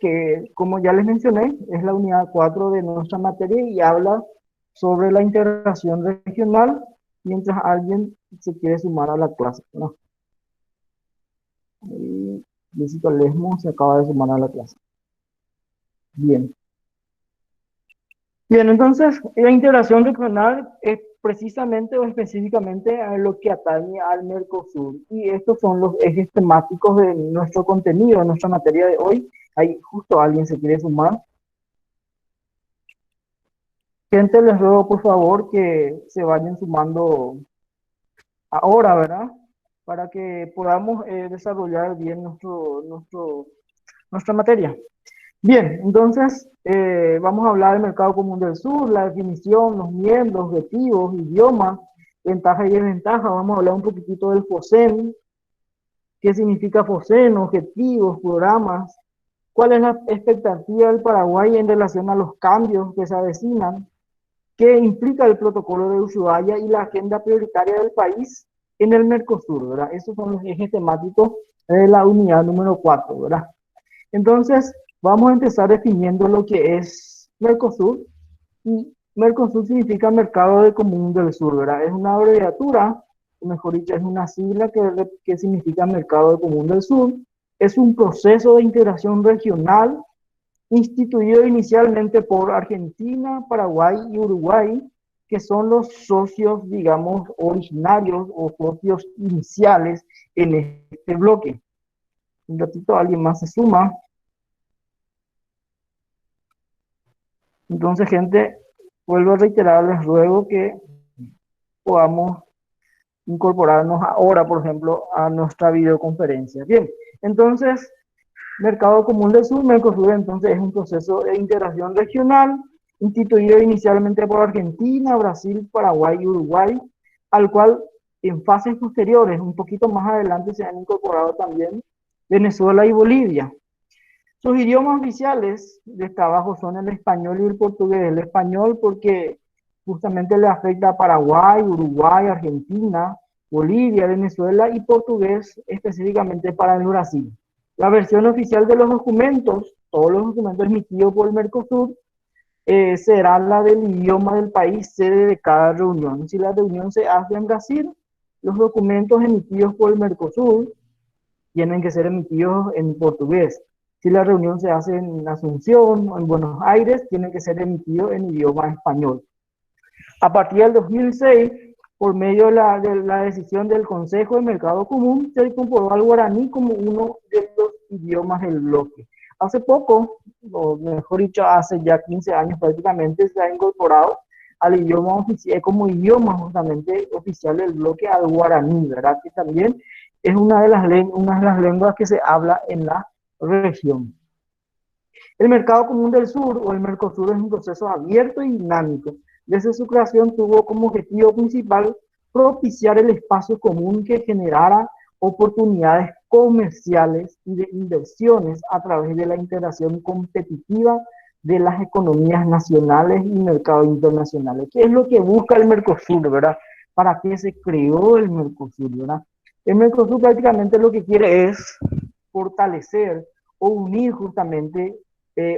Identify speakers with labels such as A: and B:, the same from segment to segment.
A: que como ya les mencioné, es la unidad 4 de nuestra materia y habla sobre la integración regional mientras alguien se quiere sumar a la clase, ¿no? Y Jessica Lesmo se acaba de sumar a la clase. Bien. Bien, entonces la integración regional es precisamente o específicamente a lo que atañe al Mercosur. Y estos son los ejes temáticos de nuestro contenido, de nuestra materia de hoy. Ahí justo alguien se quiere sumar. Gente, les ruego por favor que se vayan sumando ahora, ¿verdad? Para que podamos desarrollar bien nuestra materia. Bien, entonces vamos a hablar del mercado común del sur, la definición, los miembros, objetivos, idiomas, ventajas y desventajas. Vamos a hablar un poquitito del FOSEN, qué significa FOSEN, objetivos, programas, cuál es la expectativa del Paraguay en relación a los cambios que se avecinan, qué implica el protocolo de Ushuaia y la agenda prioritaria del país en el Mercosur, ¿verdad? Esos son los ejes temáticos de la unidad número 4, ¿verdad? Entonces, vamos a empezar definiendo lo que es Mercosur. Y Mercosur significa Mercado de Común del Sur, ¿verdad? Es una abreviatura, o mejor dicho, es una sigla que significa Mercado de Común del Sur. Es un proceso de integración regional instituido inicialmente por Argentina, Paraguay y Uruguay, que son los socios, digamos, originarios o socios iniciales en este bloque. Un ratito alguien más se suma. Entonces, gente, vuelvo a reiterarles, ruego que podamos incorporarnos ahora, por ejemplo, a nuestra videoconferencia. Bien, entonces, Mercado Común del Sur, Mercosur, entonces es un proceso de integración regional instituido inicialmente por Argentina, Brasil, Paraguay y Uruguay, al cual en fases posteriores, un poquito más adelante, se han incorporado también Venezuela y Bolivia. Sus idiomas oficiales de trabajo son el español y el portugués. El español porque justamente le afecta a Paraguay, Uruguay, Argentina, Bolivia, Venezuela y portugués específicamente para el Brasil. La versión oficial de los documentos, todos los documentos emitidos por el Mercosur, será la del idioma del país sede de cada reunión. Si la reunión se hace en Brasil, los documentos emitidos por el Mercosur tienen que ser emitidos en portugués. Si la reunión se hace en Asunción o en Buenos Aires, tiene que ser emitido en idioma español. A partir del 2006, por medio de la decisión del Consejo de Mercado Común, se incorporó al guaraní como uno de los idiomas del bloque. Hace poco, o mejor dicho, hace ya 15 años prácticamente, se ha incorporado al idioma oficial, como idioma justamente oficial del bloque al guaraní, ¿verdad? Que también es una de las lenguas que se habla en la región. El Mercado Común del Sur o el Mercosur es un proceso abierto y dinámico. Desde su creación tuvo como objetivo principal propiciar el espacio común que generara oportunidades comerciales y de inversiones a través de la integración competitiva de las economías nacionales y mercados internacionales. ¿Qué es lo que busca el Mercosur, verdad? ¿Para qué se creó el Mercosur, verdad? El Mercosur prácticamente lo que quiere es fortalecer o unir justamente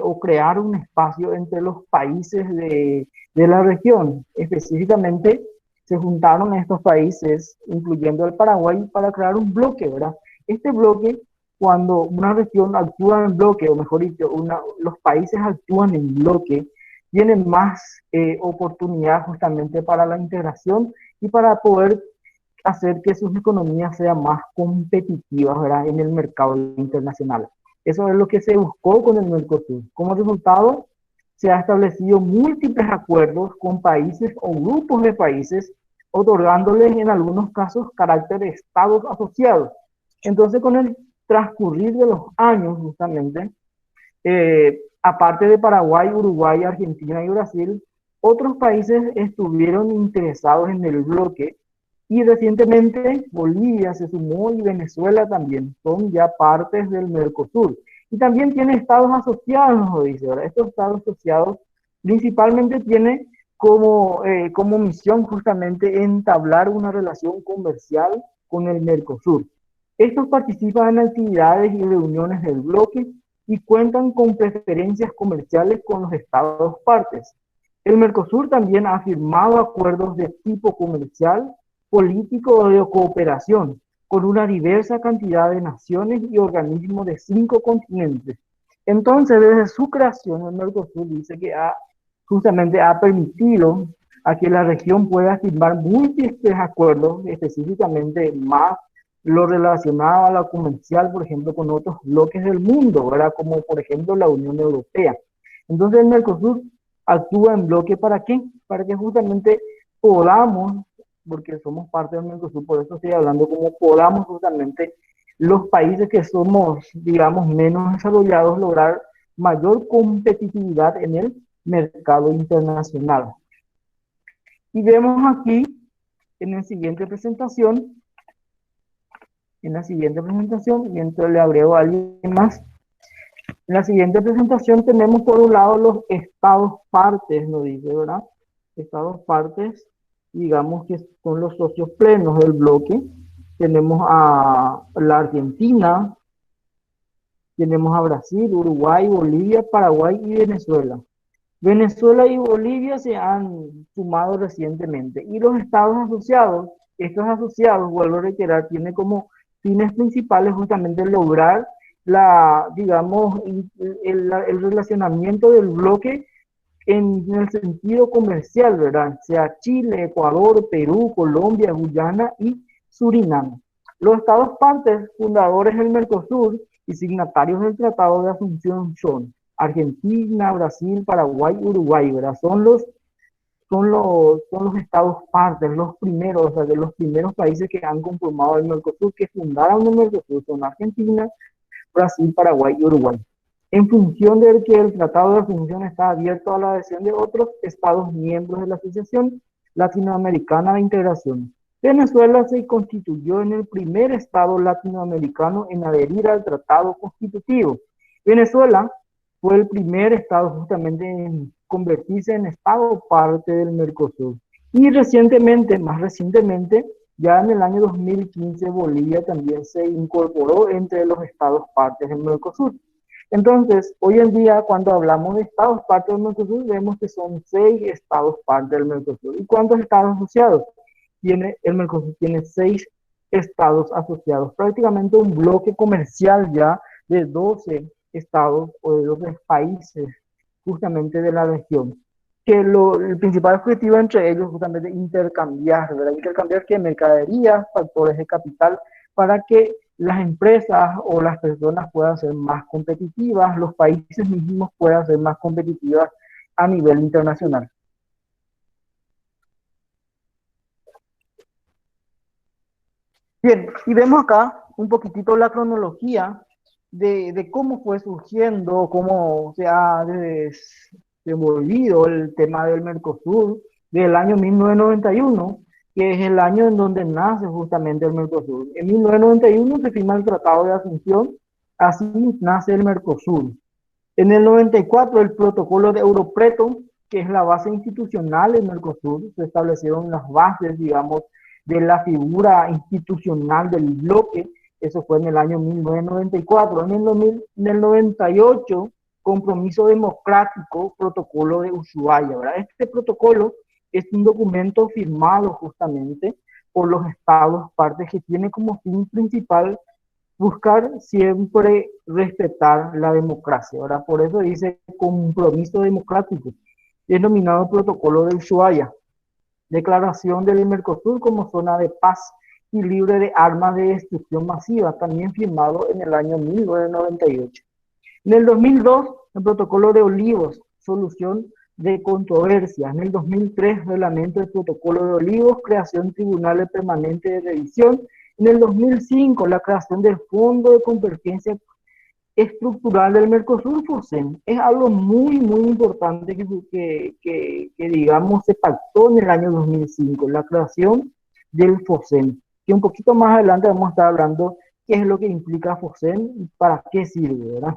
A: o crear un espacio entre los países de la región. Específicamente, se juntaron estos países, incluyendo el Paraguay, para crear un bloque, ¿verdad? Este bloque, cuando una región actúa en bloque, o mejor dicho, los países actúan en bloque, tienen más oportunidad justamente para la integración y para poder hacer que sus economías sean más competitivas, ¿verdad?, en el mercado internacional. Eso es lo que se buscó con el Mercosur. Como resultado, se han establecido múltiples acuerdos con países o grupos de países, otorgándoles en algunos casos carácter de estados asociados. Entonces, con el transcurrir de los años, justamente, aparte de Paraguay, Uruguay, Argentina y Brasil, otros países estuvieron interesados en el bloque y recientemente Bolivia se sumó y Venezuela también son ya partes del Mercosur. Y también tiene estados asociados, nos dice, ¿verdad? Estos estados asociados principalmente tienen como misión justamente entablar una relación comercial con el Mercosur. Estos participan en actividades y reuniones del bloque y cuentan con preferencias comerciales con los estados partes. El Mercosur también ha firmado acuerdos de tipo comercial, político o de cooperación con una diversa cantidad de naciones y organismos de 5 continentes. Entonces, desde su creación, el Mercosur dice que justamente ha permitido a que la región pueda firmar múltiples acuerdos, específicamente más lo relacionado a la comercial, por ejemplo, con otros bloques del mundo, ¿verdad? Como por ejemplo la Unión Europea. Entonces el Mercosur actúa en bloque ¿para qué? Para que justamente podamos, porque somos parte del Mercosur, por eso estoy hablando, como podamos justamente los países que somos, digamos, menos desarrollados lograr mayor competitividad en el mercado internacional. Y vemos aquí en la siguiente presentación, mientras le agrego a alguien más, en la siguiente presentación tenemos por un lado los estados partes, nos dice, ¿verdad? Estados partes, digamos que son los socios plenos del bloque. Tenemos a la Argentina, tenemos a Brasil, Uruguay, Bolivia, Paraguay y Venezuela. Venezuela y Bolivia se han sumado recientemente. Y los estados asociados, estos asociados, vuelvo a reiterar, tienen como fines principales justamente lograr digamos, el relacionamiento del bloque en el sentido comercial, ¿verdad? Sea Chile, Ecuador, Perú, Colombia, Guyana y Surinam. Los estados partes fundadores del Mercosur y signatarios del Tratado de Asunción son Argentina, Brasil, Paraguay, Uruguay, ¿verdad? Son los estados partes, los primeros, o sea, de los primeros países que han conformado el Mercosur, que fundaron el Mercosur, son Argentina, Brasil, Paraguay y Uruguay. En función de que el Tratado de Asunción está abierto a la adhesión de otros estados miembros de la Asociación Latinoamericana de Integración. Venezuela se constituyó en el primer estado latinoamericano en adherir al Tratado Constitutivo. Venezuela fue el primer estado justamente en convertirse en estado parte del Mercosur. Y recientemente, más recientemente, ya en el año 2015 Bolivia también se incorporó entre los estados partes del Mercosur. Entonces, hoy en día, cuando hablamos de estados partes del Mercosur, vemos que son 6 estados partes del Mercosur. ¿Y cuántos estados asociados? El Mercosur tiene 6 estados asociados, prácticamente un bloque comercial ya de 12 estados o de 12 países justamente de la región. Que el principal objetivo entre ellos justamente intercambiar, ¿verdad? Intercambiar qué mercaderías, factores de capital, para que las empresas o las personas puedan ser más competitivas, los países mismos puedan ser más competitivas a nivel internacional. Bien, y vemos acá un poquitito la cronología de cómo fue surgiendo, cómo se ha desenvolvido el tema del Mercosur del año 1991, que es el año en donde nace justamente el Mercosur. En 1991 se firma el Tratado de Asunción, así nace el Mercosur. En el 94 el protocolo de Europreto, que es la base institucional del Mercosur, se establecieron las bases, digamos, de la figura institucional del bloque. Eso fue en el año 1994. En el 98, compromiso democrático, protocolo de Ushuaia, ¿verdad? Este protocolo es un documento firmado justamente por los estados partes que tiene como fin principal buscar siempre respetar la democracia, ¿verdad? Por eso dice compromiso democrático, denominado protocolo de Ushuaia. Declaración del Mercosur como zona de paz y libre de armas de destrucción masiva, también firmado en el año 1998. En el 2002, el protocolo de Olivos, solución de controversias. En el 2003, reglamento del protocolo de Olivos, creación de tribunales permanentes de revisión. En el 2005, la creación del Fondo de Convergencia Estructural del Mercosur, FOSEN. Es algo muy, muy importante que digamos, se pactó en el año 2005, la creación del FOSEN, que un poquito más adelante vamos a estar hablando qué es lo que implica FOSEN y para qué sirve, ¿verdad?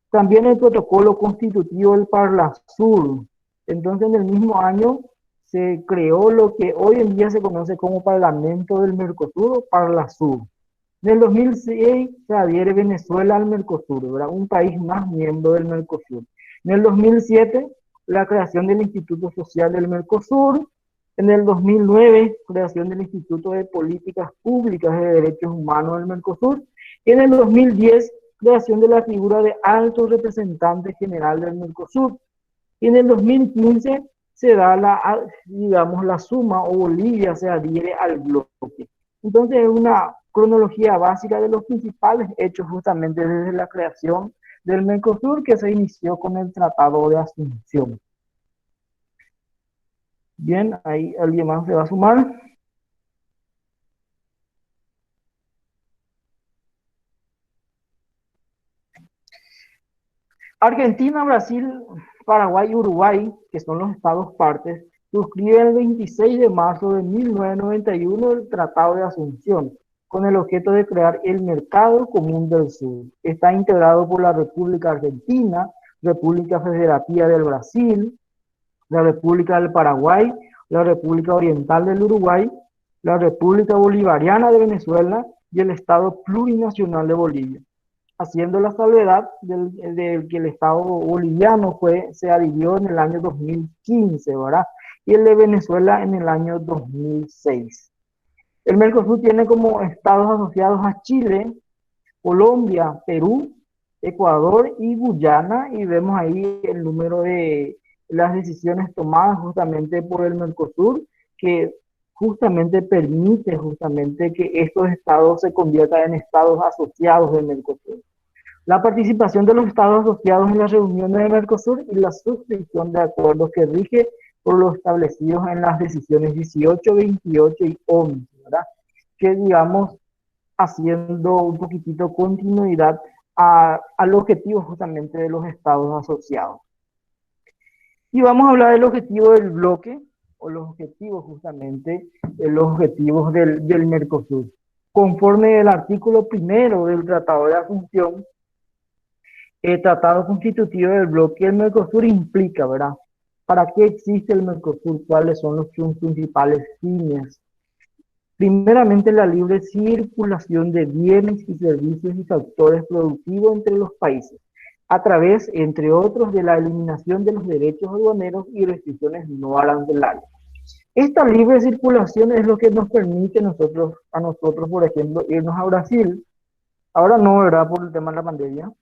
A: También el protocolo constitutivo del Parlasur. Entonces, en el mismo año se creó lo que hoy en día se conoce como Parlamento del Mercosur o Parlasur. En el 2006 se adhiere Venezuela al Mercosur, ¿verdad? Un país más miembro del Mercosur. En el 2007, la creación del Instituto Social del Mercosur. En el 2009, creación del Instituto de Políticas Públicas de Derechos Humanos del Mercosur. Y en el 2010, creación de la figura de alto representante general del Mercosur. Y en el 2015 se da digamos, la suma o Bolivia se adhiere al bloque. Entonces es una cronología básica de los principales hechos justamente desde la creación del Mercosur que se inició con el Tratado de Asunción. Bien, ahí alguien más se va a sumar. Argentina, Brasil, Paraguay y Uruguay, que son los estados partes, suscriben el 26 de marzo de 1991 el Tratado de Asunción, con el objeto de crear el Mercado Común del Sur. Está integrado por la República Argentina, República Federativa del Brasil, la República del Paraguay, la República Oriental del Uruguay, la República Bolivariana de Venezuela y el Estado Plurinacional de Bolivia, haciendo la salvedad de que el Estado boliviano se adhirió en el año 2015, ¿verdad? Y el de Venezuela en el año 2006. El Mercosur tiene como estados asociados a Chile, Colombia, Perú, Ecuador y Guyana, y vemos ahí el número de las decisiones tomadas justamente por el Mercosur, que justamente permite justamente que estos estados se conviertan en estados asociados del Mercosur. La participación de los estados asociados en las reuniones de Mercosur y la suscripción de acuerdos que rige por los establecidos en las decisiones 18, 28 y 11, ¿verdad? Que digamos, haciendo un poquitito continuidad al objetivo justamente de los estados asociados. Y vamos a hablar del objetivo del bloque, o los objetivos justamente, los objetivos del Mercosur. Conforme el artículo primero del Tratado de Asunción, el tratado constitutivo del bloque del Mercosur implica, ¿verdad? ¿Para qué existe el Mercosur? ¿Cuáles son sus principales fines? Primeramente, la libre circulación de bienes y servicios y factores productivos entre los países, a través, entre otros, de la eliminación de los derechos aduaneros y restricciones no arancelarias. Esta libre circulación es lo que nos permite a nosotros, por ejemplo, irnos a Brasil. Ahora no, ¿verdad? Por el tema de la pandemia,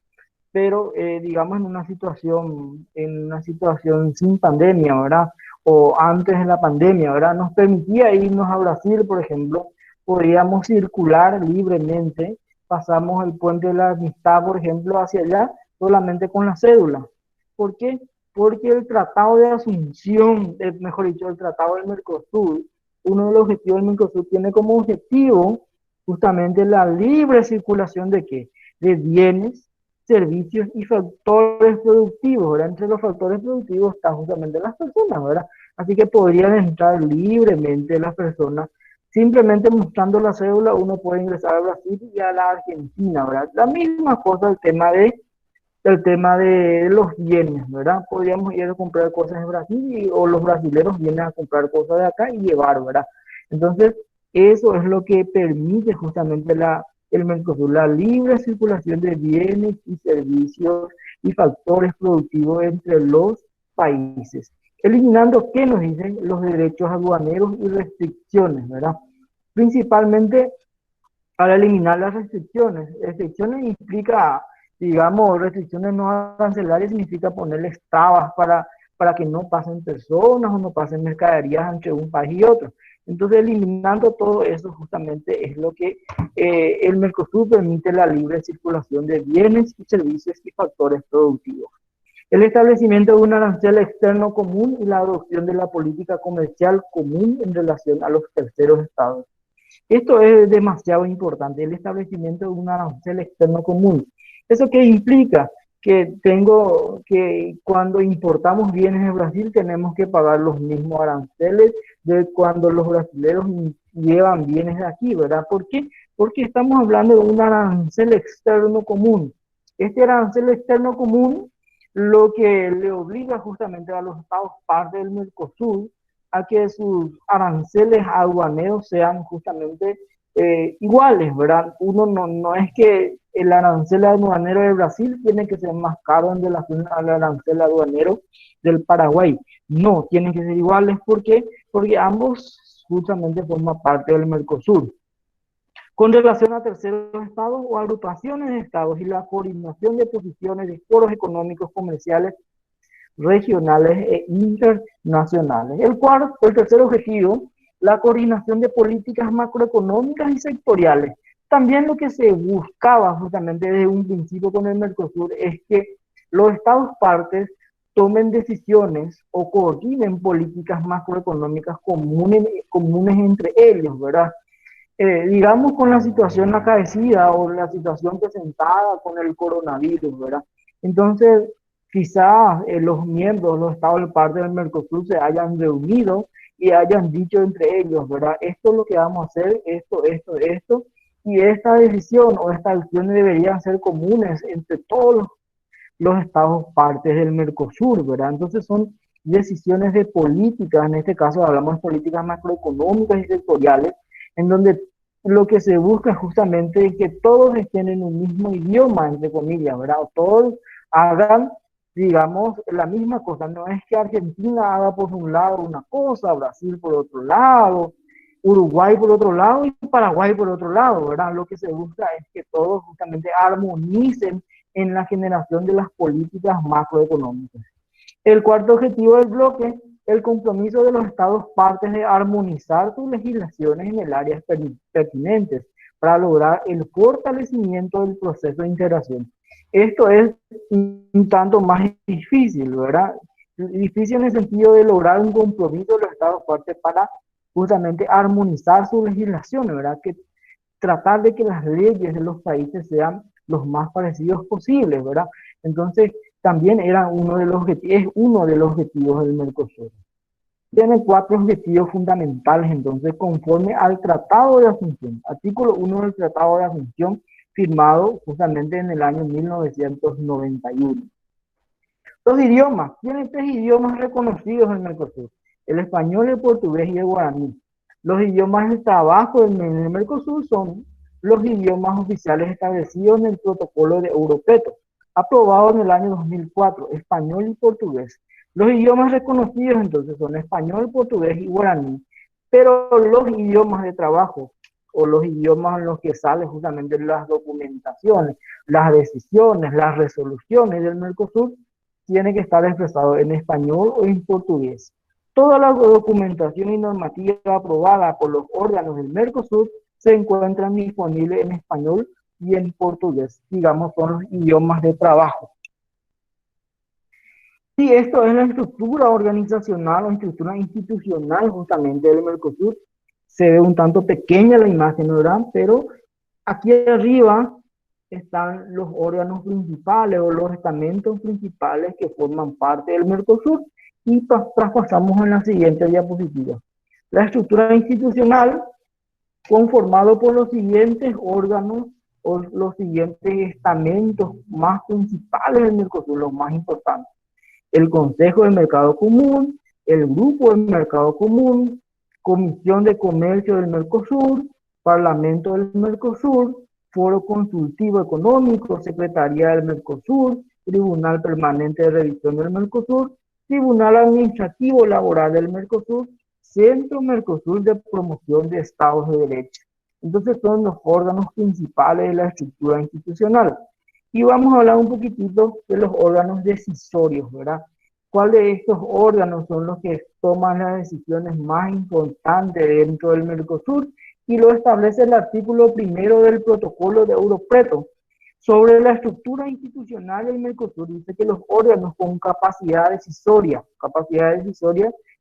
A: pero digamos en una situación sin pandemia, ¿verdad? O antes de la pandemia, ¿verdad? Nos permitía irnos a Brasil, por ejemplo, podíamos circular libremente, pasamos el puente de la amistad, por ejemplo, hacia allá, solamente con la cédula. ¿Por qué? Porque el Tratado de Asunción, mejor dicho, el Tratado del Mercosur, uno de los objetivos del Mercosur tiene como objetivo justamente la libre circulación de qué? De bienes, servicios y factores productivos, ¿verdad? Entre los factores productivos están justamente las personas, ¿verdad? Así que podrían entrar libremente las personas, simplemente mostrando la cédula uno puede ingresar a Brasil y a la Argentina, ¿verdad? La misma cosa el tema de los bienes, ¿verdad? Podríamos ir a comprar cosas en Brasil o los brasileños vienen a comprar cosas de acá y llevar, ¿verdad? Entonces, eso es lo que permite justamente el Mercosur, la libre circulación de bienes y servicios y factores productivos entre los países, eliminando, ¿qué nos dicen? Los derechos aduaneros y restricciones, ¿verdad? Principalmente para eliminar las restricciones. Restricciones implica, digamos, restricciones no arancelarias significa ponerles trabas para que no pasen personas o no pasen mercaderías entre un país y otro. Entonces, eliminando todo eso justamente es lo que el Mercosur permite la libre circulación de bienes y servicios y factores productivos. El establecimiento de un arancel externo común y la adopción de la política comercial común en relación a los terceros estados. Esto es demasiado importante, el establecimiento de un arancel externo común. ¿Eso qué implica? Que cuando importamos bienes de Brasil tenemos que pagar los mismos aranceles de cuando los brasileños llevan bienes de aquí, ¿verdad? ¿Por qué? Porque estamos hablando de un arancel externo común. Este arancel externo común lo que le obliga justamente a los estados parte del Mercosur a que sus aranceles aduaneros sean justamente iguales, ¿verdad? Uno no es que el arancel aduanero de Brasil tiene que ser más caro en relación al arancel aduanero del Paraguay. No, tienen que ser iguales. ¿Por qué? Porque ambos justamente forman parte del Mercosur. Con relación a terceros estados o agrupaciones de estados y la coordinación de posiciones de foros económicos comerciales regionales e internacionales. El tercer objetivo, la coordinación de políticas macroeconómicas y sectoriales. También lo que se buscaba justamente desde un principio con el Mercosur es que los estados partes tomen decisiones o coordinen políticas macroeconómicas comunes entre ellos, ¿verdad? Digamos con la situación acaecida o la situación presentada con el coronavirus, ¿verdad? Entonces, quizás los miembros, los estados parte del Mercosur se hayan reunido y hayan dicho entre ellos, ¿verdad? Esto es lo que vamos a hacer, esto, y esta decisión o estas acciones deberían ser comunes entre todos los estados partes del Mercosur, ¿verdad? Entonces son decisiones de políticas, en este caso hablamos de políticas macroeconómicas y sectoriales, en donde lo que se busca justamente es que todos estén en un mismo idioma, entre comillas, ¿verdad? O todos hagan, digamos, la misma cosa. No es que Argentina haga por un lado una cosa, Brasil por otro lado, Uruguay por otro lado y Paraguay por otro lado, ¿verdad? Lo que se busca es que todos justamente armonicen en la generación de las políticas macroeconómicas. El cuarto objetivo del bloque, el compromiso de los estados partes de armonizar sus legislaciones en el área pertinentes para lograr el fortalecimiento del proceso de integración. Esto es un tanto más difícil, ¿verdad? Difícil en el sentido de lograr un compromiso de los estados partes para justamente armonizar sus legislaciones, ¿verdad? Que tratar de que las leyes de los países sean los más parecidos posibles, ¿verdad? Entonces, también era es uno de los objetivos del Mercosur. Tiene cuatro objetivos fundamentales, entonces, conforme al Tratado de Asunción, artículo 1 del Tratado de Asunción, firmado justamente en el año 1991. Los idiomas, tiene tres idiomas reconocidos en el Mercosur, el español, el portugués y el guaraní. Los idiomas de trabajo en el Mercosur son los idiomas oficiales establecidos en el protocolo de Europeto, aprobado en el año 2004, español y portugués. Los idiomas reconocidos entonces son español, portugués y guaraní, pero los idiomas de trabajo o los idiomas en los que salen justamente las documentaciones, las decisiones, las resoluciones del Mercosur, tiene que estar expresado en español o en portugués. Toda la documentación y normativa aprobada por los órganos del Mercosur se encuentran disponibles en español y en portugués. Digamos, son los idiomas de trabajo. Y esto es la estructura organizacional o estructura institucional justamente del Mercosur. Se ve un tanto pequeña la imagen, ¿verdad? Pero aquí arriba están los órganos principales o los estamentos principales que forman parte del Mercosur y traspasamos en la siguiente diapositiva. La estructura institucional conformado por los siguientes órganos o los siguientes estamentos más principales del Mercosur, los más importantes. El Consejo del Mercado Común, el Grupo del Mercado Común, Comisión de Comercio del Mercosur, Parlamento del Mercosur, Foro Consultivo Económico, Secretaría del Mercosur, Tribunal Permanente de Revisión del Mercosur, Tribunal Administrativo Laboral del Mercosur, Centro Mercosur de Promoción de Estados de Derecho. Entonces son los órganos principales de la estructura institucional. Y vamos a hablar un poquitito de los órganos decisorios, ¿verdad? ¿Cuáles de estos órganos son los que toman las decisiones más importantes dentro del Mercosur? Y lo establece el artículo primero del protocolo de Europreto sobre la estructura institucional del Mercosur. Dice que los órganos con capacidad decisoria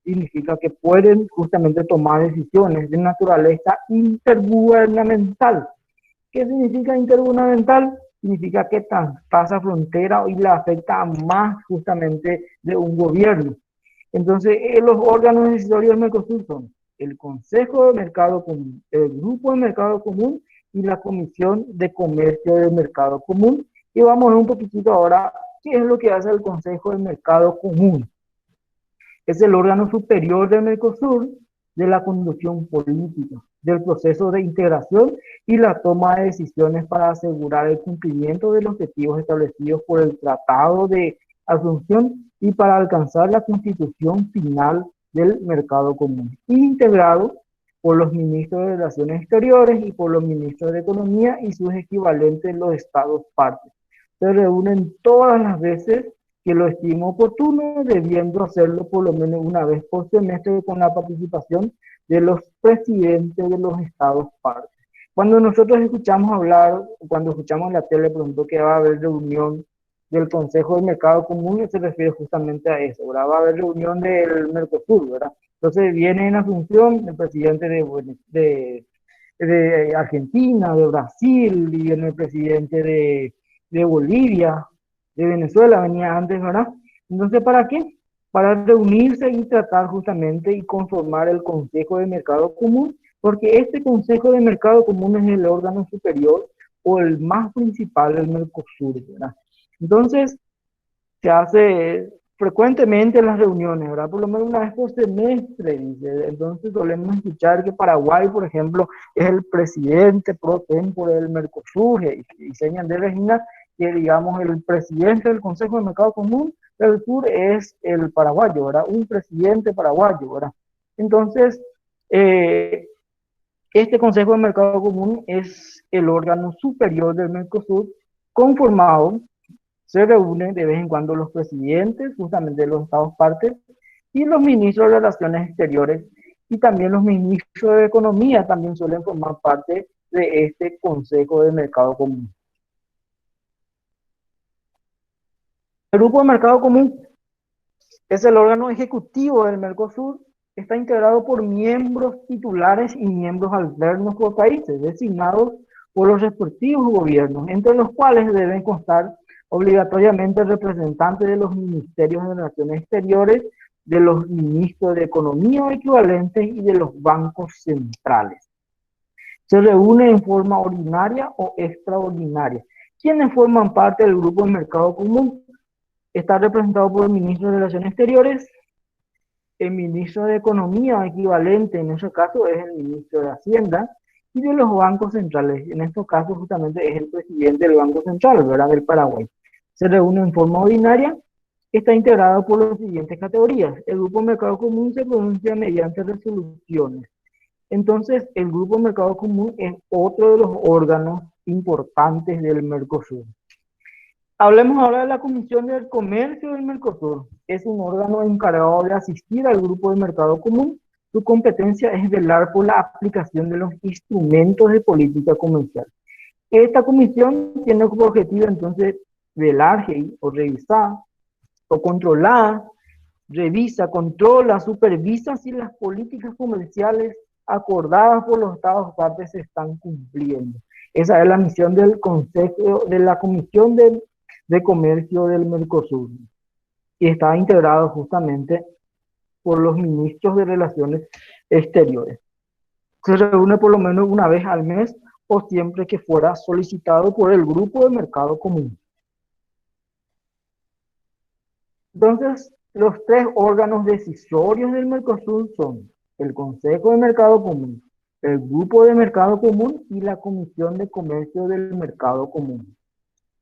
A: significa que pueden justamente tomar decisiones de naturaleza intergubernamental. ¿Qué significa intergubernamental? Significa que traspasa frontera y la afecta más justamente de un gobierno. Entonces, los órganos decisorios del Mercosur son el Consejo de Mercado Común, el Grupo de Mercado Común y la Comisión de Comercio del Mercado Común. Y vamos a ver un poquitito ahora qué es lo que hace el Consejo de Mercado Común. Es el órgano superior del Mercosur de la conducción política. del proceso de integración y la toma de decisiones para asegurar el cumplimiento de los objetivos establecidos por el Tratado de Asunción y para alcanzar la constitución final del mercado común, integrado por los ministros de Relaciones Exteriores y por los ministros de Economía y sus equivalentes en los estados partes. Se reúnen todas las veces que lo estimo oportuno, debiendo hacerlo por lo menos una vez por semestre con la participación de los presidentes de los estados partes. Cuando nosotros escuchamos hablar, cuando escuchamos en la tele, por ejemplo, que va a haber reunión del Consejo del Mercado Común, se refiere justamente a eso, ¿verdad? Va a haber reunión del Mercosur, ¿verdad? Entonces viene en Asunción el presidente de Argentina, de Brasil, y viene el presidente de Bolivia, de Venezuela, venía antes, ¿verdad? Entonces, ¿para qué? Para reunirse y tratar justamente y conformar el Consejo de Mercado Común, porque este Consejo de Mercado Común es el órgano superior o el más principal del Mercosur, ¿verdad? Entonces, se hace frecuentemente en las reuniones, ¿verdad? Por lo menos una vez por semestre, dice. Entonces solemos escuchar que Paraguay, por ejemplo, es el presidente pro tempore del Mercosur y señan de Regina que, digamos, el presidente del Consejo de Mercado Común del Sur es el paraguayo, ¿verdad? Un presidente paraguayo, ¿verdad? Entonces, este Consejo de Mercado Común es el órgano superior del Mercosur conformado. Se reúnen de vez en cuando los presidentes, justamente de los estados partes, y los ministros de Relaciones Exteriores, y también los ministros de Economía también suelen formar parte de este Consejo de Mercado Común. El Grupo de Mercado Común es el órgano ejecutivo del Mercosur, está integrado por miembros titulares y miembros alternos por países, designados por los respectivos gobiernos, entre los cuales deben constar obligatoriamente representantes de los ministerios de Relaciones Exteriores, de los ministros de Economía o equivalentes y de los bancos centrales. Se reúne en forma ordinaria o extraordinaria. ¿Quiénes forman parte del Grupo de Mercado Común? Está representado por el ministro de Relaciones Exteriores, el ministro de Economía equivalente, en ese caso es el ministro de Hacienda, y de los bancos centrales. En estos casos justamente es el presidente del Banco Central, ¿verdad? Del Paraguay. Se reúne en forma ordinaria, está integrado por las siguientes categorías. El Grupo de Mercado Común se pronuncia mediante resoluciones. Entonces, el Grupo de Mercado Común es otro de los órganos importantes del Mercosur. Hablemos ahora de la Comisión del Comercio del Mercosur. Es un órgano encargado de asistir al Grupo de Mercado Común. Su competencia es velar por la aplicación de los instrumentos de política comercial. Esta comisión tiene como objetivo entonces velar o revisar o controlar, revisa, controla, supervisa si las políticas comerciales acordadas por los estados partes se están cumpliendo. Esa es la misión del Consejo, de la Comisión de Comercio del Mercosur, y está integrado justamente por los ministros de Relaciones Exteriores. Se reúne por lo menos una vez al mes o siempre que fuera solicitado por el Grupo de Mercado Común. Entonces, los tres órganos decisorios del Mercosur son el Consejo de Mercado Común, el Grupo de Mercado Común y la Comisión de Comercio del Mercado Común.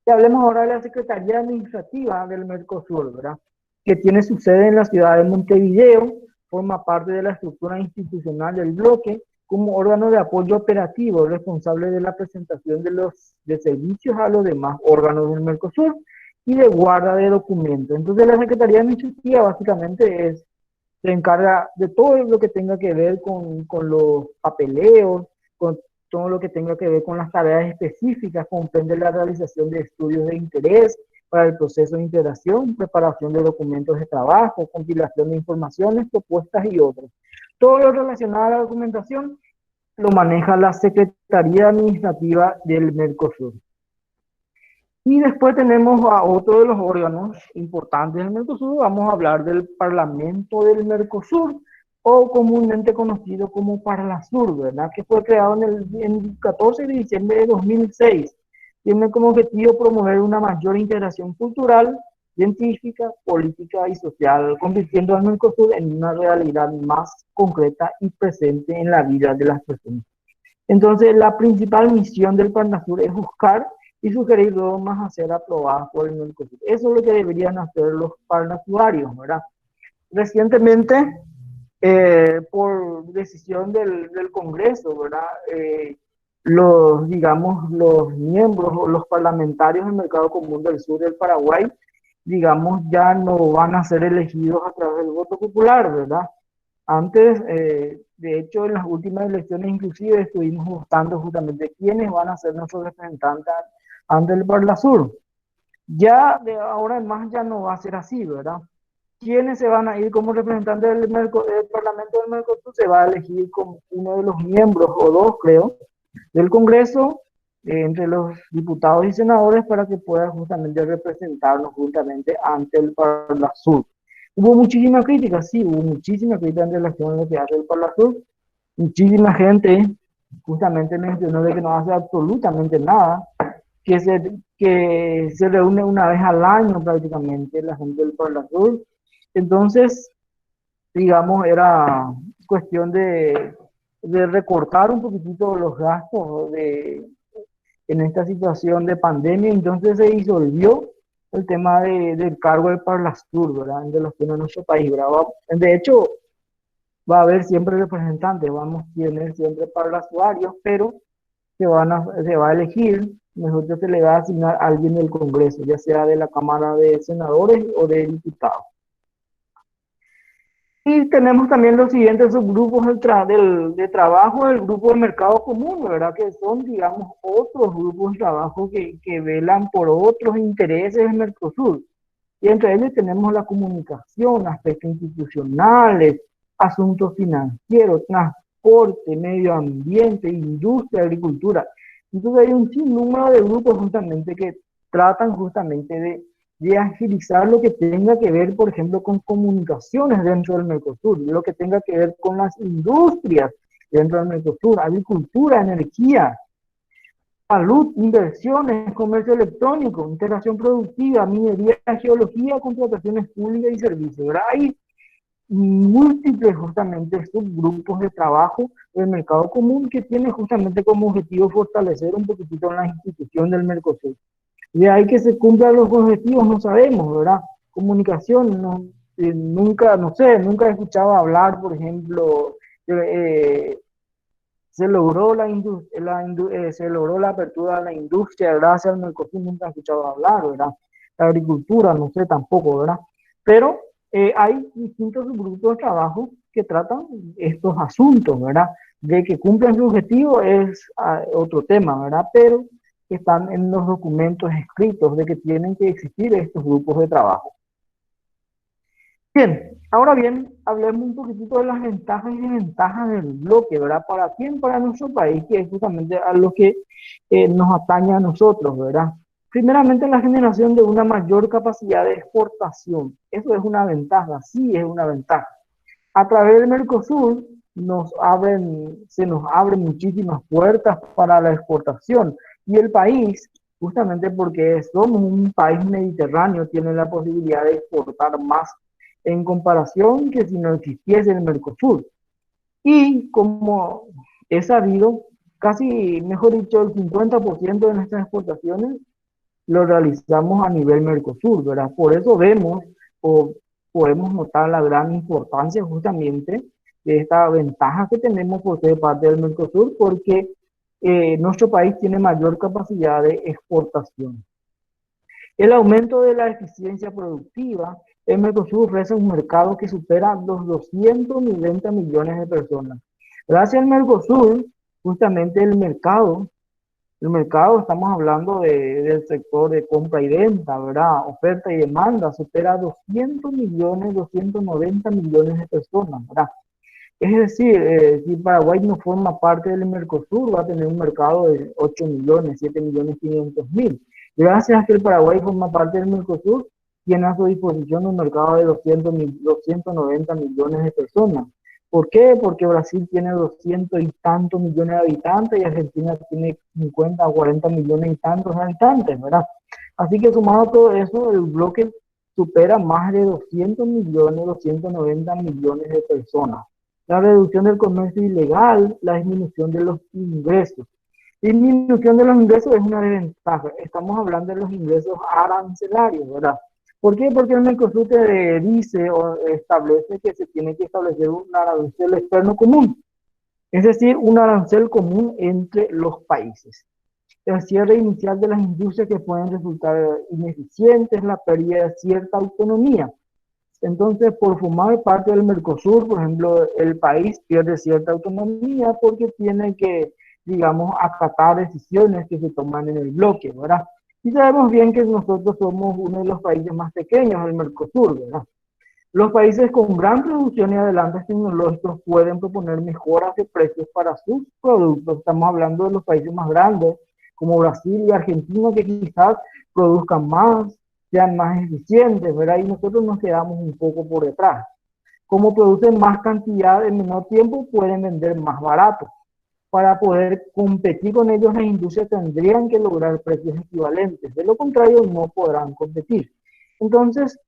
A: Y hablemos ahora de la Secretaría Administrativa del Mercosur, ¿verdad? Que tiene su sede en la ciudad de Montevideo, forma parte de la estructura institucional del bloque como órgano de apoyo operativo responsable de la presentación de servicios a los demás órganos del Mercosur y de guarda de documentos. Entonces la Secretaría Administrativa básicamente se encarga de todo lo que tenga que ver con los papeleos, con todo lo que tenga que ver con las tareas específicas, comprende la realización de estudios de interés para el proceso de integración, preparación de documentos de trabajo, compilación de informaciones, propuestas y otros. Todo lo relacionado a la documentación lo maneja la Secretaría Administrativa del Mercosur. Y después tenemos a otro de los órganos importantes del Mercosur. Vamos a hablar del Parlamento del Mercosur, o comúnmente conocido como Parlasur, ¿verdad? Que fue creado en el 14 de diciembre de 2006. Tiene como objetivo promover una mayor integración cultural, científica, política y social, convirtiendo al Mercosur en una realidad más concreta y presente en la vida de las personas. Entonces, la principal misión del Parnasur es buscar y sugerir normas a ser aprobadas por el Mercosur. Eso es lo que deberían hacer los parnasurios, ¿verdad? Recientemente, por decisión del Congreso, ¿verdad? Digamos, los miembros o los parlamentarios del Mercado Común del Sur del Paraguay, digamos, ya no van a ser elegidos a través del voto popular, ¿verdad? Antes, de hecho, en las últimas elecciones inclusive estuvimos votando justamente quiénes van a ser nuestros representantes ante el Parlasur. Ya de ahora en más ya no va a ser así, ¿verdad? ¿Quiénes se van a ir como representantes del Parlamento del Mercosur? Se va a elegir como uno de los miembros, o dos creo, del Congreso, entre los diputados y senadores para que puedan justamente representarnos juntamente ante el Parlasur. Hubo muchísima crítica, sí, hubo muchísima crítica en relación a lo que hace el Parlasur. Muchísima gente justamente mencionó de que no hace absolutamente nada, que se reúne una vez al año prácticamente la gente del Parlasur. Entonces, digamos, era cuestión de recortar un poquitito los gastos en esta situación de pandemia. Entonces se disolvió el tema del cargo del Parlasur, ¿verdad? De los que en nuestro país, ¿verdad? De hecho, va a haber siempre representantes, vamos a tener siempre parlasuarios, pero se va a elegir, nosotros se le va a asignar a alguien del Congreso, ya sea de la Cámara de Senadores o de Diputados. Y tenemos también los siguientes subgrupos de trabajo del grupo de mercado común, ¿verdad? Que son, digamos, otros grupos de trabajo que velan por otros intereses del Mercosur. Y entre ellos tenemos la comunicación, aspectos institucionales, asuntos financieros, transporte, medio ambiente, industria, agricultura. Entonces hay un sinnúmero de grupos justamente que tratan justamente de agilizar lo que tenga que ver, por ejemplo, con comunicaciones dentro del Mercosur, lo que tenga que ver con las industrias dentro del Mercosur, agricultura, energía, salud, inversiones, comercio electrónico, integración productiva, minería, geología, contrataciones públicas y servicios. ¿Verdad? Hay múltiples justamente subgrupos de trabajo del mercado común que tienen justamente como objetivo fortalecer un poquitito la institución del Mercosur. De ahí que se cumplan los objetivos, no sabemos, ¿verdad? Comunicación, no, nunca, no sé, nunca he escuchado hablar, por ejemplo, se logró se logró la apertura de la industria gracias al Mercosur, nunca he escuchado hablar, ¿verdad? La agricultura, no sé tampoco, ¿verdad? Pero hay distintos grupos de trabajo que tratan estos asuntos, ¿verdad? De que cumplan su objetivo es otro tema, ¿verdad? Pero están en los documentos escritos de que tienen que existir estos grupos de trabajo. Bien, ahora bien, hablemos un poquitito de las ventajas y desventajas del bloque, ¿verdad? ¿Para quién? Para nuestro país, que es justamente a lo que nos atañe a nosotros, ¿verdad? Primeramente, la generación de una mayor capacidad de exportación. Eso es una ventaja, sí es una ventaja. A través del Mercosur se nos abren muchísimas puertas para la exportación y el país, justamente porque somos un país mediterráneo, tiene la posibilidad de exportar más en comparación que si no existiese el Mercosur. Y como es sabido, casi, mejor dicho, el 50% de nuestras exportaciones lo realizamos a nivel Mercosur, ¿verdad? Por eso vemos o podemos notar la gran importancia justamente de esta ventaja que tenemos por ser parte del Mercosur, porque nuestro país tiene mayor capacidad de exportación. El aumento de la eficiencia productiva, el Mercosur ofrece un mercado que supera los 290 millones de personas. Gracias al Mercosur, justamente el mercado, estamos hablando del sector de compra y venta, ¿verdad? Oferta y demanda, supera 200 millones, 290 millones de personas, ¿verdad? Es decir, si Paraguay no forma parte del Mercosur, va a tener un mercado de 8 millones, 7 millones 500 mil. Gracias a que el Paraguay forma parte del Mercosur, tiene a su disposición un mercado de 290 millones de personas. ¿Por qué? Porque Brasil tiene 200 y tantos millones de habitantes y Argentina tiene 50 o 40 millones y tantos de habitantes, ¿verdad? Así que sumado a todo eso, el bloque supera más de 200 millones, 290 millones de personas. la reducción del comercio ilegal, la disminución de los ingresos. Disminución de los ingresos es una desventaja. Estamos hablando de los ingresos arancelarios, ¿verdad? ¿Por qué? Porque el Mercosur te dice o establece que se tiene que establecer un arancel externo común, es decir, un arancel común entre los países. El cierre inicial de las industrias que pueden resultar ineficientes, la pérdida de cierta autonomía. Entonces, por formar parte del Mercosur, por ejemplo, el país pierde cierta autonomía porque tiene que, digamos, acatar decisiones que se toman en el bloque, ¿verdad? Y sabemos bien que nosotros somos uno de los países más pequeños del Mercosur, ¿verdad? Los países con gran producción y adelantos tecnológicos pueden proponer mejoras de precios para sus productos. Estamos hablando de los países más grandes, como Brasil y Argentina, que quizás produzcan más, sean más eficientes, ¿verdad? Y nosotros nos quedamos un poco por detrás. Como producen más cantidad en menor tiempo, pueden vender más barato. Para poder competir con ellos, las industrias tendrían que lograr precios equivalentes. De lo contrario, no podrán competir. Entonces,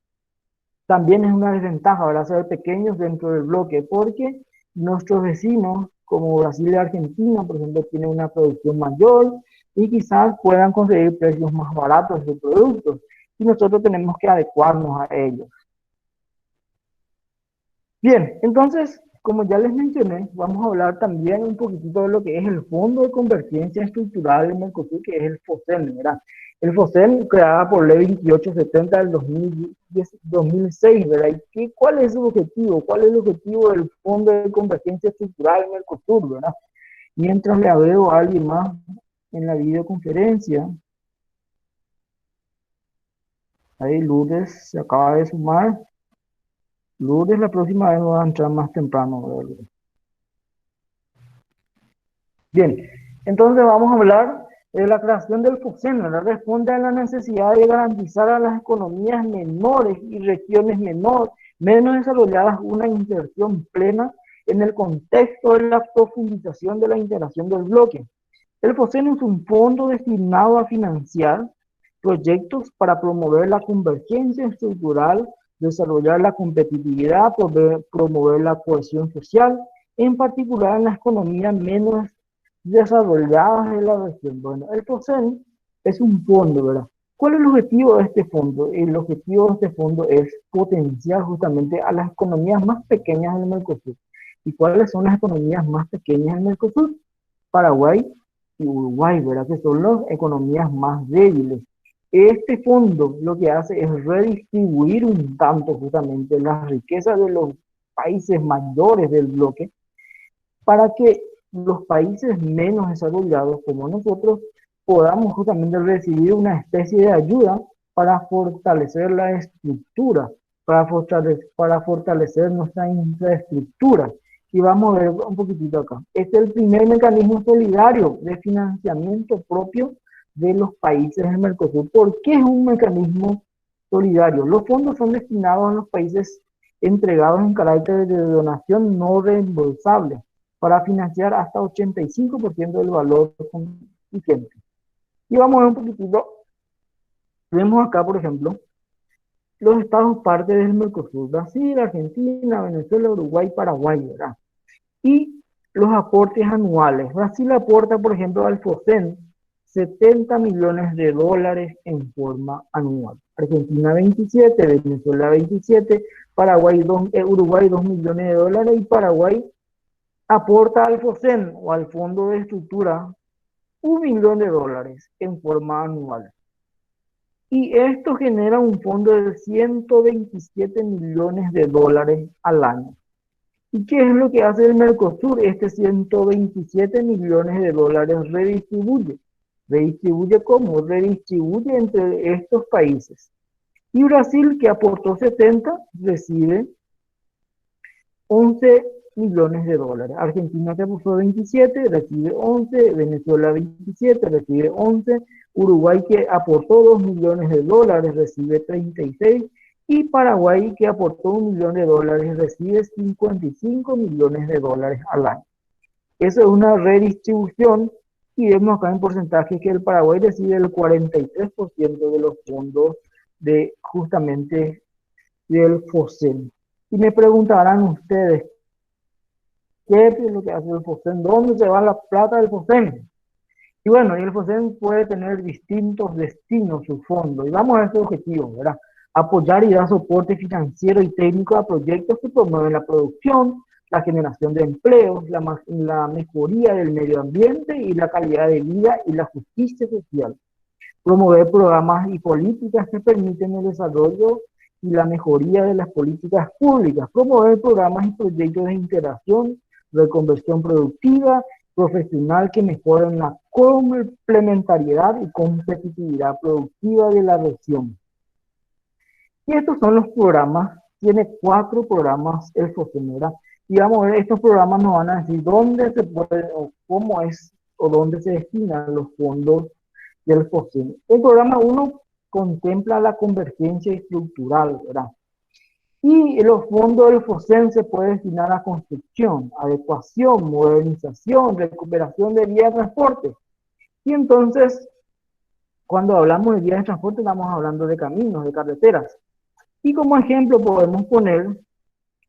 A: también es una desventaja, ¿verdad? Ser pequeños dentro del bloque, porque nuestros vecinos, como Brasil y Argentina, por ejemplo, tienen una producción mayor y quizás puedan conseguir precios más baratos de productos, y nosotros tenemos que adecuarnos a ellos. Bien, entonces, como ya les mencioné, vamos a hablar también un poquitito de lo que es el Fondo de Convergencia Estructural del Mercosur, que es el FOSEN, ¿verdad? El FOSEN, creada por Ley 2870 del 2006, ¿verdad? ¿Cuál es su objetivo? ¿Cuál es el objetivo del Fondo de Convergencia Estructural del Mercosur, ¿verdad? Mientras le veo a alguien más en la videoconferencia, ahí Lourdes se acaba de sumar. Lourdes, la próxima vez va a entrar más temprano, ¿verdad? Bien, entonces vamos a hablar de la creación del FOSEN, ¿verdad? Responde a la necesidad de garantizar a las economías menores y regiones menos desarrolladas una inserción plena en el contexto de la profundización de la integración del bloque. El FOSEN es un fondo destinado a financiar proyectos para promover la convergencia estructural, desarrollar la competitividad, promover la cohesión social, en particular en las economías menos desarrolladas de la región. Bueno, el FOSEN es un fondo, ¿verdad? ¿Cuál es el objetivo de este fondo? El objetivo de este fondo es potenciar justamente a las economías más pequeñas del Mercosur. ¿Y cuáles son las economías más pequeñas del Mercosur? Paraguay y Uruguay, ¿verdad? Que son las economías más débiles. Este fondo lo que hace es redistribuir un tanto justamente las riquezas de los países mayores del bloque para que los países menos desarrollados como nosotros podamos justamente recibir una especie de ayuda para fortalecer la estructura, para fortalecer nuestra infraestructura. Y vamos a ver un poquitito acá. Este es el primer mecanismo solidario de financiamiento propio de los países del Mercosur. ¿Por qué es un mecanismo solidario? Los fondos son destinados a los países entregados en carácter de donación no reembolsable para financiar hasta 85% del valor vigente. Y vamos a ver un poquitito. Vemos acá, por ejemplo, los estados parte del Mercosur: Brasil, Argentina, Venezuela, Uruguay, Paraguay, ¿verdad? Y los aportes anuales. Brasil aporta, por ejemplo, al FOSEN 70 millones de dólares en forma anual. Argentina 27, Venezuela 27, Uruguay 2 millones de dólares, y Paraguay aporta al FOSEN o al Fondo de Estructura 1 millón de dólares en forma anual. Y esto genera un fondo de 127 millones de dólares al año. ¿Y qué es lo que hace el Mercosur? Este 127 millones de dólares redistribuye. ¿Redistribuye cómo? Redistribuye entre estos países. Y Brasil, que aportó 70, recibe 11 millones de dólares. Argentina, que puso 27, recibe 11. Venezuela 27, recibe 11. Uruguay, que aportó 2 millones de dólares, recibe 36. Y Paraguay, que aportó 1 millón de dólares, recibe 55 millones de dólares al año. Eso es una redistribución, y vemos acá en porcentaje que el Paraguay recibe el 43% de los fondos de justamente del FOSEN. Y me preguntarán ustedes, ¿Qué es lo que hace el FOSEN? ¿Dónde se va la plata del FOSEN? Y bueno, y el FOSEN puede tener distintos destinos, su fondo. Y vamos a este objetivo, ¿verdad? Apoyar y dar soporte financiero y técnico a proyectos que promueven la producción, la generación de empleos, la mejoría del medio ambiente y la calidad de vida y la justicia social. Promover programas y políticas que permiten el desarrollo y la mejoría de las políticas públicas. Promover programas y proyectos de integración, reconversión productiva, profesional que mejoren la complementariedad y competitividad productiva de la región. Y estos son los programas, tiene 4 programas el FOSENERA, y vamos a ver, estos programas nos van a decir dónde se puede, o cómo es, o dónde se destinan los fondos del FOSEN. El programa 1 contempla la convergencia estructural, ¿verdad? Y los fondos del FOSEN se pueden destinar a construcción, adecuación, modernización, recuperación de vías de transporte. Y entonces, cuando hablamos de vías de transporte, estamos hablando de caminos, de carreteras. Y como ejemplo podemos poner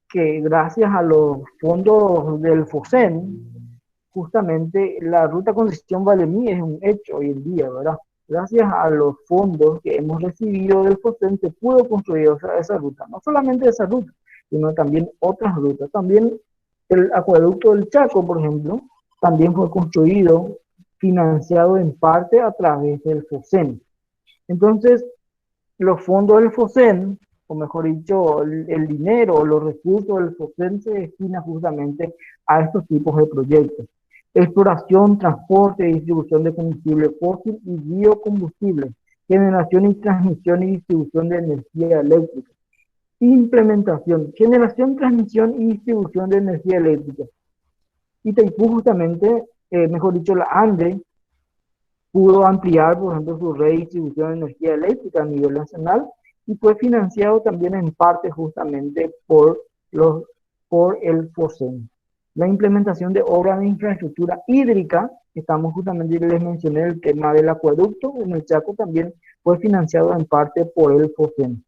A: que gracias a los fondos del FOSEN, justamente la ruta Concepción-Valemí es un hecho hoy en día, ¿verdad? Gracias a los fondos que hemos recibido del FOSEN se pudo construir esa ruta, no solamente esa ruta, sino también otras rutas. También el acueducto del Chaco, por ejemplo, también fue construido, financiado en parte a través del FOSEN. Entonces, los fondos del FOSEN, o mejor dicho, el dinero, los recursos del FOSEN se destina justamente a estos tipos de proyectos. Exploración, transporte y distribución de combustible fósil y biocombustible, generación y transmisión y distribución de energía eléctrica, implementación, generación, transmisión y distribución de energía eléctrica. Itaipú justamente, mejor dicho, la ANDE, pudo ampliar, por ejemplo, su red de distribución de energía eléctrica a nivel nacional y fue financiado también en parte justamente por el FOSEN. La implementación de obras de infraestructura hídrica, estamos justamente, les mencioné el tema del acueducto en el Chaco, también fue financiado en parte por el FOSEN.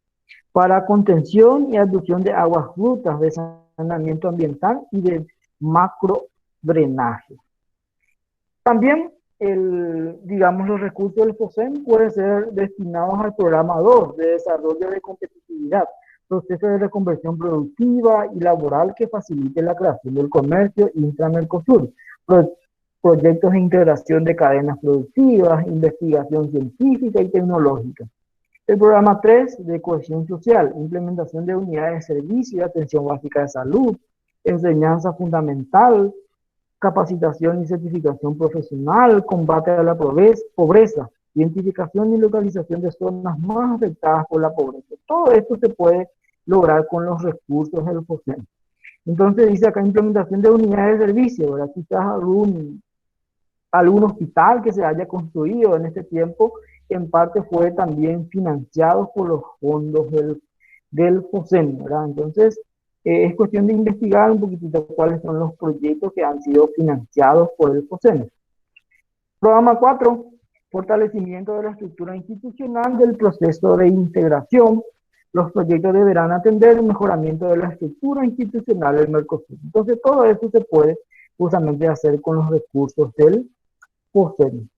A: Para contención y aducción de aguas brutas, de saneamiento ambiental y de macro drenaje. También digamos, los recursos del FOSEN pueden ser destinados al programa 2 de desarrollo de competitividad, proceso de reconversión productiva y laboral que facilite la creación del comercio intra-Mercosur, proyectos de integración de cadenas productivas, investigación científica y tecnológica. El programa 3 de cohesión social, implementación de unidades de servicio y atención básica de salud, enseñanza fundamental, capacitación y certificación profesional, combate a la pobreza, identificación y localización de zonas más afectadas por la pobreza. Todo esto se puede lograr con los recursos del FOSEN. Entonces dice acá implementación de unidades de servicio, ¿verdad? Quizás algún hospital que se haya construido en este tiempo, en parte fue también financiado por los fondos del FOSEN, ¿verdad? Entonces, es cuestión de investigar un poquitito cuáles son los proyectos que han sido financiados por el FOSEN. Programa 4, fortalecimiento de la estructura institucional del proceso de integración. Los proyectos deberán atender el mejoramiento de la estructura institucional del Mercosur. Entonces, todo eso se puede justamente hacer con los recursos del FOSEN.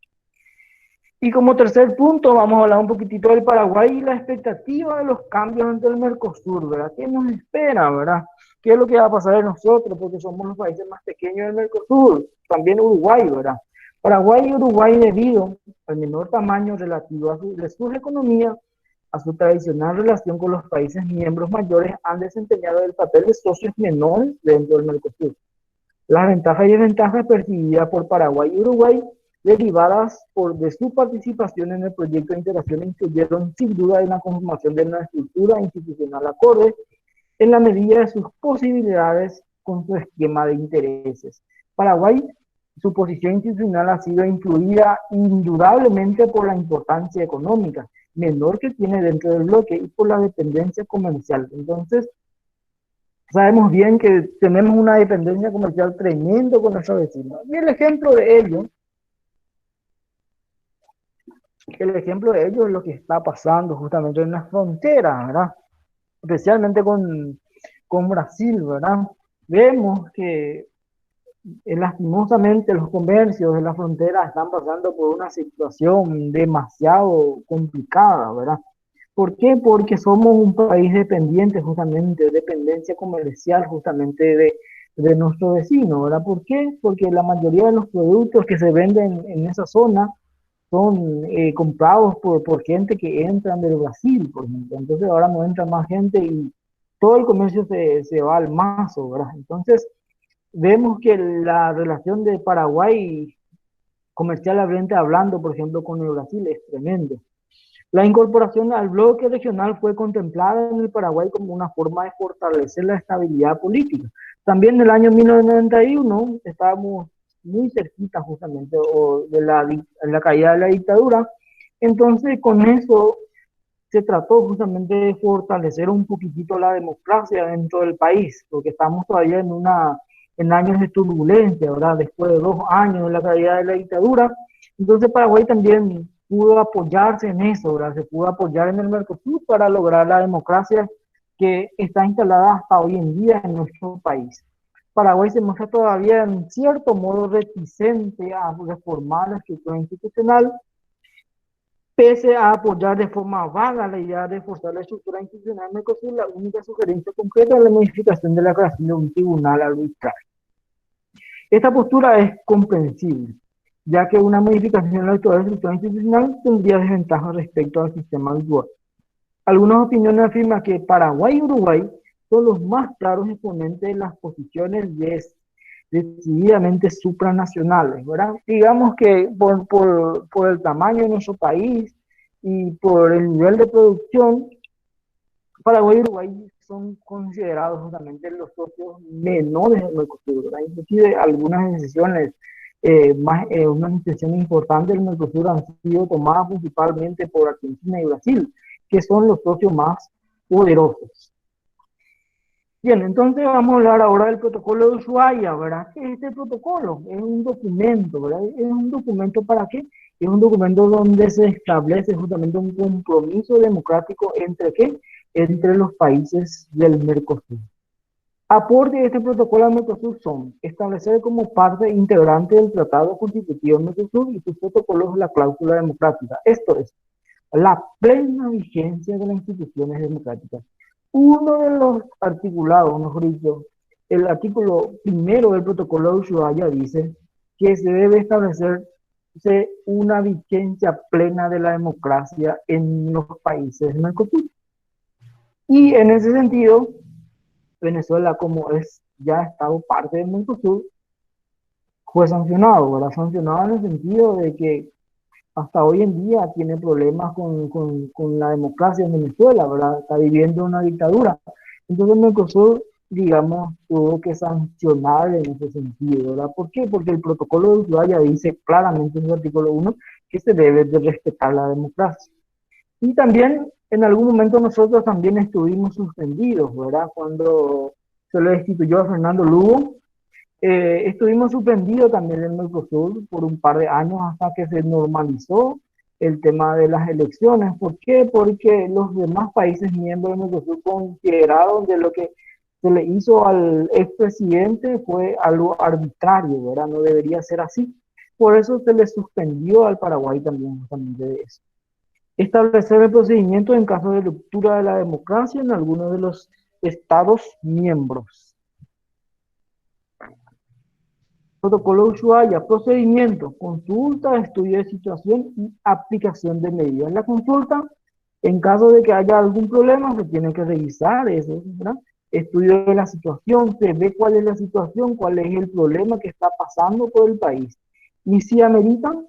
A: Y como tercer punto, vamos a hablar un poquitito del Paraguay y la expectativa de los cambios ante el Mercosur, ¿verdad? ¿Qué nos espera, verdad? ¿Qué es lo que va a pasar en nosotros? Porque somos los países más pequeños del Mercosur, también Uruguay, ¿verdad? Paraguay y Uruguay, debido al menor tamaño relativo de sus economías, a su tradicional relación con los países miembros mayores, han desempeñado el papel de socios menores dentro del Mercosur. Las ventajas y desventajas percibidas por Paraguay y Uruguay derivadas de su participación en el proyecto de integración incluyeron sin duda en la conformación de una estructura institucional acorde en la medida de sus posibilidades con su esquema de intereses. Paraguay, su posición institucional ha sido influida indudablemente por la importancia económica menor que tiene dentro del bloque y por la dependencia comercial. Entonces, sabemos bien que tenemos una dependencia comercial tremenda con nuestros vecinos. Y el ejemplo de ello es lo que está pasando justamente en la frontera, ¿verdad? Especialmente con Brasil, ¿verdad? Vemos que lastimosamente los comercios de la frontera están pasando por una situación demasiado complicada, ¿verdad? ¿Por qué? Porque somos un país dependiente justamente, de dependencia comercial justamente de nuestro vecino, ¿verdad? ¿Por qué? Porque la mayoría de los productos que se venden en esa zona son comprados por gente que entran del Brasil, por ejemplo. Entonces ahora no entra más gente y todo el comercio se va al mazo, ¿verdad? Entonces vemos que la relación de Paraguay comercialmente hablando, por ejemplo, con el Brasil es tremendo. La incorporación al bloque regional fue contemplada en el Paraguay como una forma de fortalecer la estabilidad política. También en el año 1991 estábamos muy cerquita justamente de la caída de la dictadura. Entonces, con eso se trató justamente de fortalecer un poquitito la democracia dentro del país, porque estamos todavía en años de turbulencia, ¿verdad? Después de 2 años de la caída de la dictadura. Entonces Paraguay también pudo apoyarse en eso, ¿verdad? Se pudo apoyar en el Mercosur para lograr la democracia que está instalada hasta hoy en día en nuestro país. Paraguay se muestra todavía en cierto modo reticente a reformar la estructura institucional, pese a apoyar de forma vaga la idea de forzar la estructura institucional del Mercosur. La única sugerencia concreta es la modificación de la creación de un tribunal arbitral. Esta postura es comprensible, ya que una modificación de la actual estructura institucional tendría desventajas respecto al sistema actual. Algunas opiniones afirman que Paraguay y Uruguay son los más claros exponentes de las posiciones decididamente supranacionales, ¿verdad? Digamos que por el tamaño de nuestro país y por el nivel de producción, Paraguay y Uruguay son considerados justamente los socios menores del Mercosur, ¿verdad? Inclusive algunas decisiones, unas decisiones importantes del Mercosur han sido tomadas principalmente por Argentina y Brasil, que son los socios más poderosos. Bien, entonces vamos a hablar ahora del protocolo de Ushuaia, ¿verdad? ¿Qué es este protocolo? Es un documento, ¿verdad? ¿Es un documento para qué? Es un documento donde se establece justamente un compromiso democrático entre qué? Entre los países del Mercosur. Aporte de este protocolo al Mercosur son establecer como parte integrante del Tratado Constitutivo del Mercosur y sus protocolos la cláusula democrática. Esto es la plena vigencia de las instituciones democráticas. Uno de los articulados, mejor dicho, el artículo primero del protocolo de Ushuaia dice que se debe establecer una vigencia plena de la democracia en los países del Mercosur. Y en ese sentido, Venezuela, como es ya estado parte del Mercosur, fue sancionado, ¿verdad? Sancionado en el sentido de que hasta hoy en día tiene problemas con la democracia en Venezuela, ¿verdad? Está viviendo una dictadura. Entonces Mercosur, digamos, tuvo que sancionar en ese sentido, ¿verdad? ¿Por qué? Porque el protocolo de Ushuaia dice claramente en el artículo 1 que se debe de respetar la democracia. Y también en algún momento nosotros también estuvimos suspendidos, ¿verdad? Cuando se le destituyó a Fernando Lugo, estuvimos suspendidos también en Mercosur por un par de años hasta que se normalizó el tema de las elecciones. ¿Por qué? Porque los demás países miembros de Mercosur consideraron de lo que se le hizo al expresidente fue algo arbitrario, ¿verdad? No debería ser así. Por eso se le suspendió al Paraguay también justamente de eso. Establecer el procedimiento en caso de ruptura de la democracia en algunos de los estados miembros. Protocolo de Ushuaia, procedimiento, consulta, estudio de situación y aplicación de medidas. La consulta, en caso de que haya algún problema, se tiene que revisar eso, ¿verdad? Estudio de la situación, se ve cuál es la situación, cuál es el problema que está pasando por el país. Y si ameritan,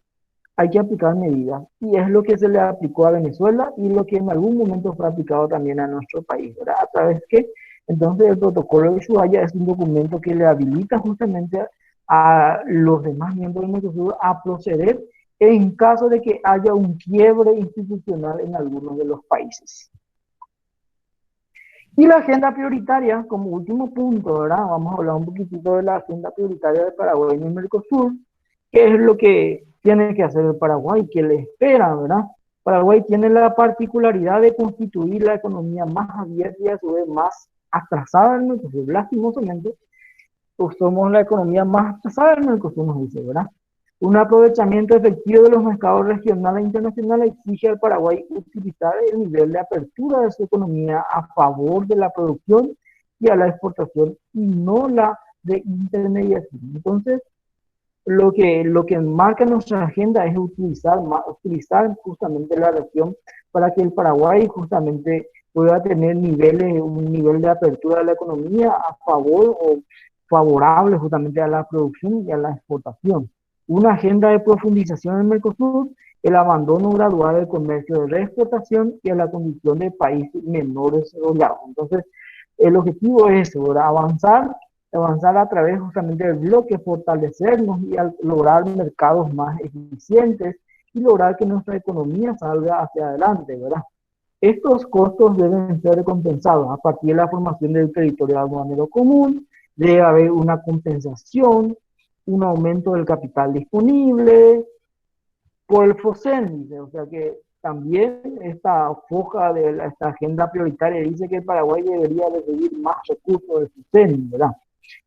A: hay que aplicar medidas. Y es lo que se le aplicó a Venezuela y lo que en algún momento fue aplicado también a nuestro país, ¿verdad? A través que, entonces, el protocolo de Ushuaia es un documento que le habilita justamente a los demás miembros del Mercosur a proceder en caso de que haya un quiebre institucional en algunos de los países. Y la agenda prioritaria, como último punto, ¿verdad? Vamos a hablar un poquitito de la agenda prioritaria de Paraguay y el Mercosur, qué es lo que tiene que hacer el Paraguay, qué le espera, ¿verdad? Paraguay tiene la particularidad de constituir la economía más abierta y a su vez más atrasada del Mercosur, lastimosamente. somos la economía más pesada del Mercosur, nos dice, ¿verdad? Un aprovechamiento efectivo de los mercados regionales e internacionales exige al Paraguay utilizar el nivel de apertura de su economía a favor de la producción y a la exportación y no la de intermediación. Entonces, lo que marca nuestra agenda es utilizar justamente la región para que el Paraguay justamente pueda tener un nivel de apertura de la economía a favor o favorable justamente a la producción y a la exportación. Una agenda de profundización en el Mercosur, el abandono gradual del comercio de reexportación y a la condición de país menor desarrollado. Entonces, el objetivo es eso, ¿verdad? Avanzar a través justamente del bloque, fortalecernos y lograr mercados más eficientes y lograr que nuestra economía salga hacia adelante, ¿verdad? Estos costos deben ser compensados a partir de la formación del territorio aduanero común, debe haber una compensación, un aumento del capital disponible por el FOSEN, dice, o sea que también esta foja esta agenda prioritaria dice que el Paraguay debería recibir más recursos del FOSEN, ¿verdad?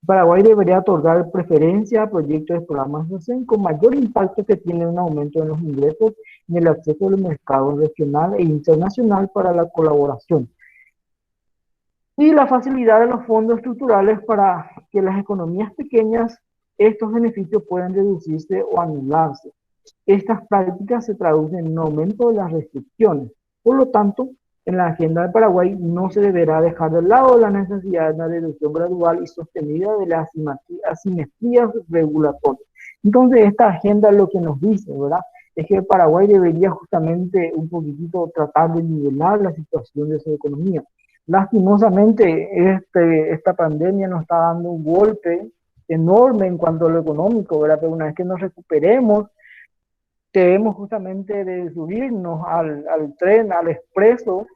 A: Paraguay debería otorgar preferencia a proyectos de programas de FOSEN con mayor impacto que tiene un aumento en los ingresos y el acceso al mercado regional e internacional para la colaboración. Y la facilidad de los fondos estructurales para que las economías pequeñas, estos beneficios puedan reducirse o anularse. Estas prácticas se traducen en un aumento de las restricciones. Por lo tanto, en la agenda de Paraguay no se deberá dejar de lado la necesidad de una reducción gradual y sostenida de las asimetrías regulatorias. Entonces, esta agenda lo que nos dice, ¿verdad? Es que Paraguay debería justamente un poquitito tratar de nivelar la situación de su economía. Lastimosamente, esta pandemia nos está dando un golpe enorme en cuanto a lo económico, ¿verdad? Pero una vez que nos recuperemos, debemos justamente de subirnos al tren, al expreso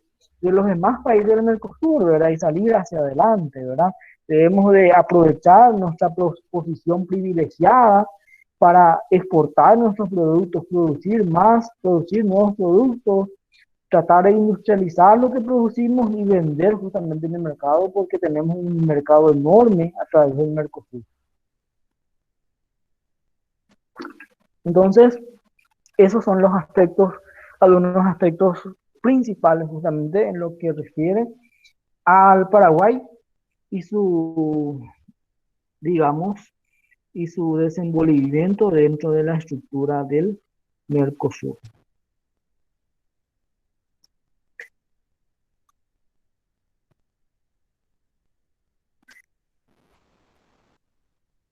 A: de los demás países del Mercosur, ¿verdad? Y salir hacia adelante, ¿verdad? Debemos de aprovechar nuestra posición privilegiada para exportar nuestros productos, producir más, producir nuevos productos, tratar de industrializar lo que producimos y vender justamente en el mercado porque tenemos un mercado enorme a través del Mercosur. Entonces, esos son los aspectos, algunos aspectos principales justamente en lo que refiere al Paraguay y su, digamos, y su desenvolvimiento dentro de la estructura del Mercosur.